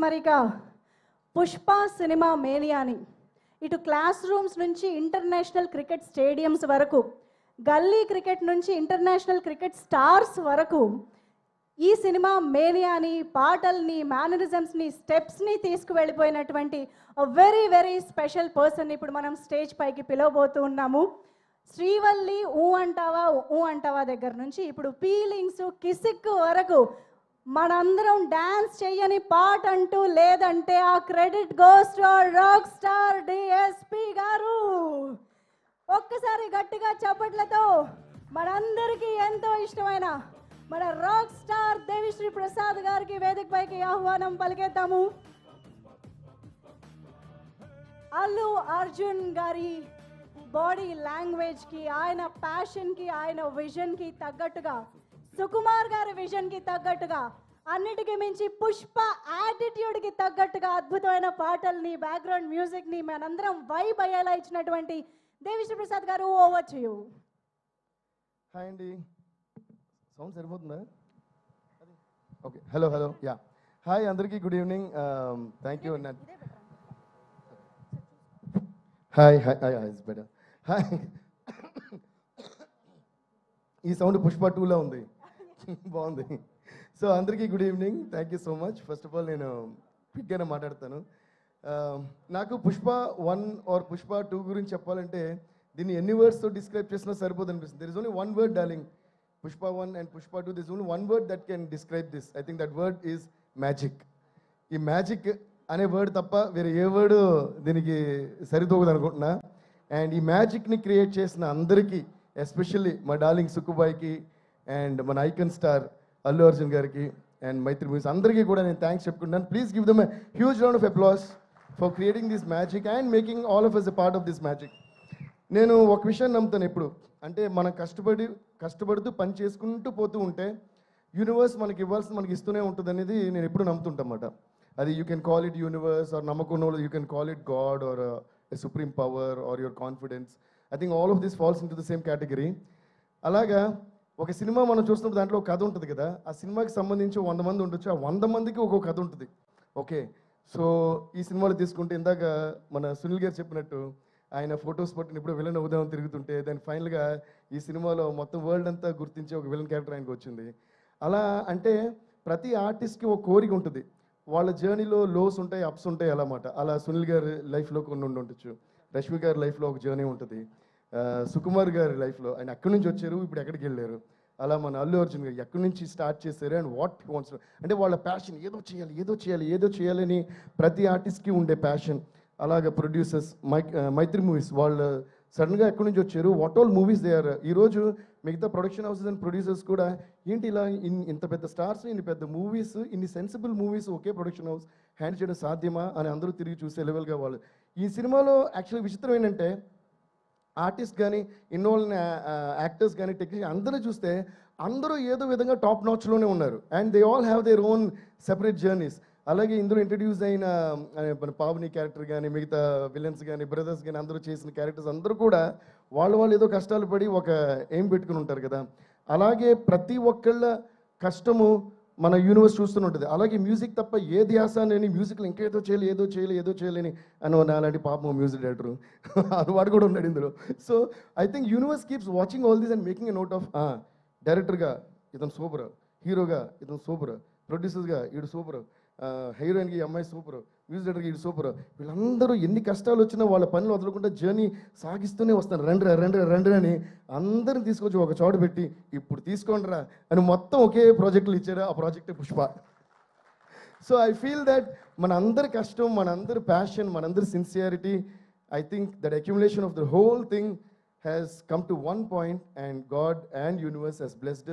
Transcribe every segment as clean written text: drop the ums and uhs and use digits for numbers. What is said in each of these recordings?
మరిక పుష్ప సినిమా మేనియాని ఇటు class rooms నుంచి ఇంటర్నేషనల్ క్రికెట్ స్టేడియంస్ వరకు, గల్లీ క్రికెట్ నుంచి ఇంటర్నేషనల్ క్రికెట్ స్టార్స్ వరకు ఈ సినిమా మేనియాని, పాటల్ని, మేనరిజమ్స్ని, స్టెప్స్ని తీసుకువెళ్ళిపోయినటువంటి వెరీ వెరీ స్పెషల్ పర్సన్ ఇప్పుడు మనం స్టేజ్ పైకి పిలవబోతూ ఉన్నాము. శ్రీవల్లి ఊ అంటావా దగ్గర నుంచి ఇప్పుడు ఫీలింగ్స్, కిసిక్ వరకు మనందరం డాన్స్ చెయ్యని పాట అంటూ లేదంటే ఆ credit goes to rock star DSP గారు. ఒక్కసారి గట్టిగా చప్పట్లతో మనందరికీ ఎంతో ఇష్టమైన మన రాక్ స్టార్ దేవిశ్రీ ప్రసాద్ గారికి వేదిక పైకి ఆహ్వానం పలికేద్దాము. అల్లు అర్జున్ గారి బాడీ లాంగ్వేజ్కి, ఆయన ప్యాషన్కి, ఆయన విజన్కి తగ్గట్టుగా, సుకుమార్ గారి విజన్కి తగ్గట్టుగా, అన్నిటికీ మించి పుష్ప యాటిట్యూడ్కి తగ్గట్టుగా అద్భుతమైన పాటల్ని, బ్యాక్గ్రౌండ్ మ్యూజిక్ని మనందరం వైబ్ అయ్యేలా ఇచ్చినటువంటి Devi Sri Prasad garu, over to you. Hi అండి, సౌండ్ సరిపోతుందా? Okay, hello hello, yeah hi అందరికీ, good evening, thank you. Hi hi hi, it's better. Hi, ఈ సౌండ్ పుష్ప 2లో ఉంది, బాగుంది. సో అందరికీ good evening, thank you so much. First of all నేను క్విక్గానే మాట్లాడతాను. నాకు పుష్ప 1 ఆర్ పుష్ప 2 గురించి చెప్పాలంటే దీన్ని ఎన్ని వర్డ్స్తో డిస్క్రైబ్ చేసినా సరిపోదు అనిపిస్తుంది. There is only one word darling. Pushpa 1 and Pushpa 2, this only one word that can describe this. I think that word is magic. ఈ మ్యాజిక్ అనే వర్డ్ తప్ప వేరే ఏ వర్డ్ దీనికి సరితూగదు అనుకుంటున్నా. అండ్ ఈ మ్యాజిక్ని క్రియేట్ చేసిన అందరికీ, ఎస్పెషల్లీ మా డార్లింగ్ సుక్కుబాయికి అండ్ మన ఐకన్ స్టార్ అల్లు అర్జున్ గారికి అండ్ మైత్రి మూవీస్ అందరికీ కూడా నేను థ్యాంక్స్ చెప్పుకుంటాను. Please give them a huge round of applause for creating this magic and making all of us a part of this magic. నేను ఒక విషయం నమ్ముతాను ఎప్పుడు, అంటే మనం కష్టపడుతూ పని చేసుకుంటూ పోతూ ఉంటే యూనివర్స్ మనకి ఇవ్వాల్సింది మనకి ఇస్తూనే ఉంటుంది అనేది నేను ఎప్పుడు నమ్ముతుంటన్నమాట. అది you can call it universe or నమ్మకం, you can call it God or a supreme power or your confidence. I think all of this falls into the same category. అలాగా ఒక సినిమా మనం చూస్తున్నప్పుడు దాంట్లో ఒక కథ ఉంటుంది కదా, ఆ సినిమాకి సంబంధించి 100 మంది ఉండొచ్చు, ఆ 100 మందికి ఒక్కొక్క కథ ఉంటుంది. ఓకే, సో ఈ సినిమాలో తీసుకుంటే ఇందాక మన సునీల్ గారు చెప్పినట్టు ఆయన ఫొటోస్ పట్టిన ఇప్పుడు విలన్ అవుదామని తిరుగుతుంటే దాని ఫైనల్గా ఈ సినిమాలో మొత్తం వరల్డ్ అంతా గుర్తించే ఒక విలన్ క్యారెక్టర్ ఆయనకు వచ్చింది. అలా అంటే ప్రతి ఆర్టిస్ట్కి ఒక కోరిక ఉంటుంది, వాళ్ళ జర్నీలో లోస్ ఉంటాయి, అప్స్ ఉంటాయి అన్నమాట. అలా సునీల్ గారి లైఫ్లో కొన్ని ఉండొచ్చు, రష్మి గారి లైఫ్లో ఒక జర్నీ ఉంటుంది, సుకుమార్ గారి లైఫ్లో ఆయన ఎక్కడి నుంచి వచ్చారు, ఇప్పుడు ఎక్కడికి వెళ్ళారు. అలా మన అల్లు అర్జున్ గారు ఎక్కడి నుంచి స్టార్ట్ చేశారు అండ్ వాట్ వాంట్స్, అంటే వాళ్ళ ప్యాషన్ ఏదో చేయాలని ప్రతి ఆర్టిస్ట్కి ఉండే ప్యాషన్. అలాగే ప్రొడ్యూసర్స్ మైత్రి మూవీస్ వాళ్ళు సడన్గా ఎక్కడి నుంచి వచ్చారు, what all movies they are. ఈరోజు మిగతా ప్రొడక్షన్ హౌసెస్ అండ్ ప్రొడ్యూసర్స్ కూడా ఏంటి ఇలా ఇంత పెద్ద స్టార్స్, ఇన్ని పెద్ద మూవీస్, ఇన్ని సెన్సిబుల్ మూవీస్ ఒకే ప్రొడక్షన్ హౌస్ హ్యాండ్ చేయడం సాధ్యమా అని అందరూ తిరిగి చూసే లెవెల్గా వాళ్ళు. ఈ సినిమాలో యాక్చువల్లీ విచిత్రం ఏంటంటే ఆర్టిస్ట్ కానీ, ఇన్వాల్వ్ యాక్టర్స్ కానీ, టెక్నీషియన్ అందరూ చూస్తే అందరూ ఏదో విధంగా టాప్ నాచ్లోనే ఉన్నారు and they all have their own separate journeys. అలాగే ఇందులో ఇంట్రడ్యూస్ అయిన మన పావని క్యారెక్టర్ కానీ, మిగతా విలన్స్ కానీ, బ్రదర్స్ కానీ అందరూ చేసిన క్యారెక్టర్స్ అందరూ కూడా వాళ్ళు ఏదో కష్టాలు పడి ఒక ఏం పెట్టుకుని ఉంటారు కదా. అలాగే ప్రతి ఒక్కళ్ళ కష్టము మన యూనివర్స్ చూస్తూనే ఉంటుంది. అలాగే మ్యూజిక్ తప్ప ఏ ధ్యాస అని మ్యూజిక్లో ఇంకేదో ఏదో చేయలేని అని అలాంటి పాపం మ్యూజిక్ డైరెక్టర్ వాడు కూడా ఉన్నాడు ఇందులో. So I think universe keeps watching all these and making a note of డైరెక్టర్గా ఇతను సూపర్, హీరోగా ఇతను సూపర్, ప్రొడ్యూసర్స్గా ఈడు సూపర్, హీరోయిన్కి ఈ అమ్మాయి సూపర్, మ్యూజిక్ డైరెక్టర్కి ఈడు సూపర్. వీళ్ళందరూ ఎన్ని కష్టాలు వచ్చినా వాళ్ళ పనులు వదలకుండా జర్నీ సాగిస్తూనే వస్తారు. రండి అని అందరిని తీసుకొచ్చి ఒక చోట పెట్టి ఇప్పుడు తీసుకోండిరా అని మొత్తం ఒకే ప్రాజెక్టులు ఇచ్చారు. ఆ ప్రాజెక్టే Pushpa. So I feel that మన అందరి కష్టం, మన అందరి ప్యాషన్, మన అందరి sincerity, I think that accumulation of the whole thing has come to one point and God and universe has blessed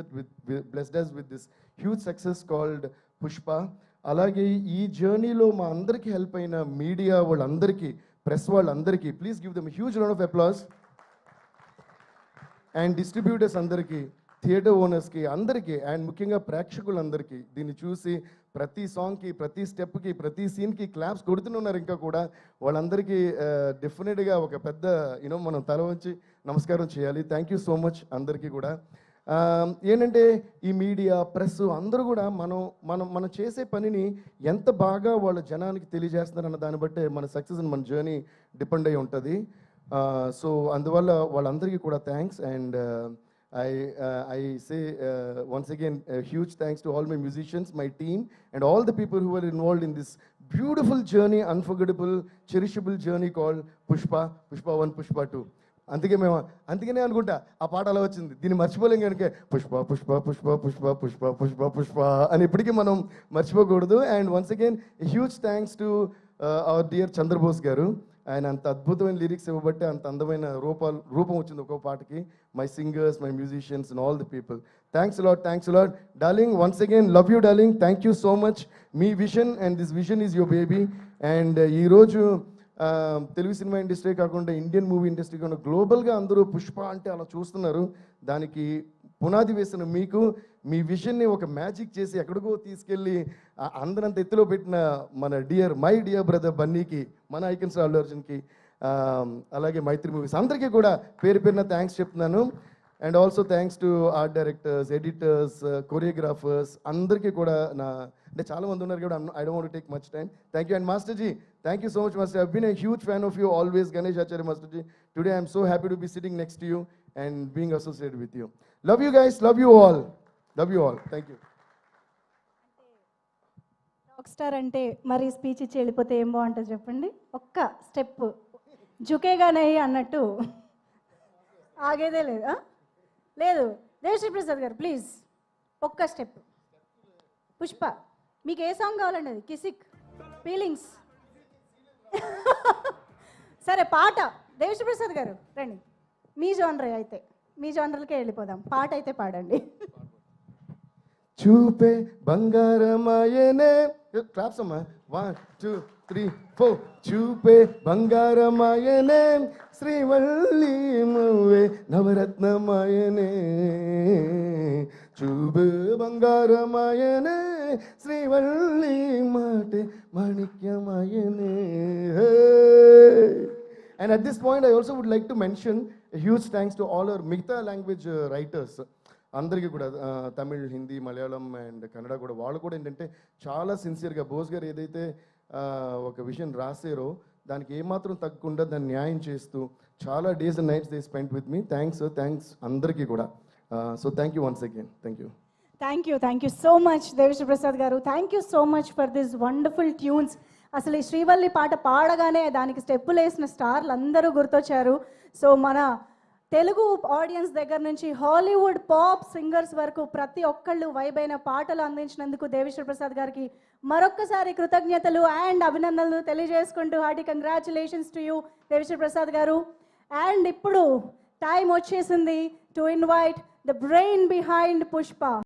us with this huge success called Pushpa. అలాగే ఈ జర్నీలో మా అందరికీ హెల్ప్ అయిన మీడియా వాళ్ళందరికీ, ప్రెస్ వాళ్ళందరికీ, please give them huge round of applause. And distributors అందరికీ, theatre ఓనర్స్కి అందరికీ, అండ్ ముఖ్యంగా ప్రేక్షకులందరికీ దీన్ని చూసి ప్రతి సాంగ్కి, ప్రతి స్టెప్కి, ప్రతి సీన్కి క్లాప్స్ కొడుతున్నారు. ఇంకా కూడా వాళ్ళందరికీ డెఫినెట్గా ఒక పెద్ద మనం తల వంచి నమస్కారం చేయాలి. థ్యాంక్ యూ సో మచ్ అందరికీ కూడా. ఏంటంటే ఈ మీడియా ప్రెస్ అందరూ కూడా మనం చేసే పనిని ఎంత బాగా వాళ్ళ జనానికి తెలియజేస్తున్నారు అన్న దాన్ని బట్టే మన సక్సెస్ మన జర్నీ డిపెండ్ అయి ఉంటుంది. సో అందువల్ల వాళ్ళందరికీ కూడా thanks. And I say once again huge thanks to all my musicians, my team, and all the people who were involved in this beautiful journey, unforgettable, cherishable journey called Pushpa 1, Pushpa 2. అందుకనే అనుకుంటా ఆ పాట అలా వచ్చింది. దీన్ని మర్చిపోలేం కనుక పుష్ప పుష్ప పుష్ప పుష్ప పుష్ప పుష్ప పుష్ప అని ఇప్పటికీ మనం మర్చిపోకూడదు. And once again huge thanks to our dear Chandrabose garu. ఆయన అంత అద్భుతమైన లిరిక్స్ ఇవ్వబట్టి అంత అందమైన రూపం వచ్చింది ఒక్కో పాటకి. My singers, my musicians and all the people, thanks lot darling. Once again love you darling, thank you so much. Me vision and this vision is your baby. And ఈరోజు తెలుగు సినిమా ఇండస్ట్రీ కాకుండా Indian movie industry కాకుండా గ్లోబల్గా అందరూ పుష్ప అంటే అలా చూస్తున్నారు. దానికి పునాది వేసిన మీకు మీ విజన్ని ఒక మ్యాజిక్ చేసి ఎక్కడికో తీసుకెళ్ళి అందరంత ఎత్తులో పెట్టిన మై డియర్ బ్రదర్ బన్నీకి, మన ఐకన్ స్టార్ అల్లు అర్జున్కి, అలాగే మైత్రి మూవీస్ అందరికీ కూడా పేరు పేరున థ్యాంక్స్ చెప్తున్నాను. And also thanks to art directors, editors, choreographers అందరికీ కూడా అంటే చాలా మంది ఉన్నారు కూడా. I don't want to take much time. Thank you. And master ji, thank you so much master. I been a huge fan of you always, Ganesh Acharya master ji. Today I'm so happy to be sitting next to you and being associated with you. Love you guys, love you all. Thank you. Rock star అంటే మరి speech ఇచ్చి వెళ్ళిపోతే ఏం బాగుంటుంది చెప్పండి. ఒక్క step జుకేగానే అన్నట్టు ఆగేదే లేదు. లేదు దేవశ్రీ ప్రసాద్ గారు ప్లీజ్ ఒక్క స్టెప్. పుష్ప మీకు ఏ సాంగ్ కావాలండి? అది కిసిక్, ఫీలింగ్స్. సరే పాట దేవశ్రీ ప్రసాద్ గారు రండి. మీ జానర్ అయితే మీ జానర్లకే వెళ్ళిపోదాం. పాట అయితే పాడండి. చూపే బంగారమాయనే, క్లాప్స్ అమ్మా. 1 2 3 4. చూపే బంగారమాయనే, శ్రీవల్లి మువ్వే నవరత్నమాయనే. చూపే బంగారమాయనే, శ్రీవల్లి మాటే మాణిక్యమాయనే. And at this point I also would like to mention a huge thanks to all our మిగతా లాంగ్వేజ్ రైటర్స్ అందరికీ కూడా, తమిళ్, హిందీ, మలయాళం అండ్ కన్నడ కూడా. వాళ్ళు కూడా ఏంటంటే చాలా సిన్సియర్గా బోస్ గారు ఏదైతే ఒక విషయం రాసారో దానికి ఏమాత్రం తగ్గకుండా దాన్ని న్యాయం చేస్తూ చాలా days and nights they spend with me. Thanks అందరికీ కూడా. So thank you once again. Thank you so much Devi Sri Prasad garu. Thank you so much for this wonderful tunes. అసలు ఈ శ్రీవల్లి పాట పాడగానే దానికి స్టెప్పులు వేసిన స్టార్లు అందరూ గుర్తొచ్చారు. సో మన తెలుగు ఆడియన్స్ దగ్గర నుంచి హాలీవుడ్ పాప్ సింగర్స్ వరకు ప్రతి ఒక్కళ్ళు వైబైన పాటలు అందించినందుకు దేవిశ్రీ ప్రసాద్ గారికి మరొక్కసారి కృతజ్ఞతలు అండ్ అభినందనలు తెలియజేసుకుంటూ hearty congratulations to you Devi Sri Prasad garu. And ఇప్పుడు టైం వచ్చేసింది to invite the brain behind Pushpa.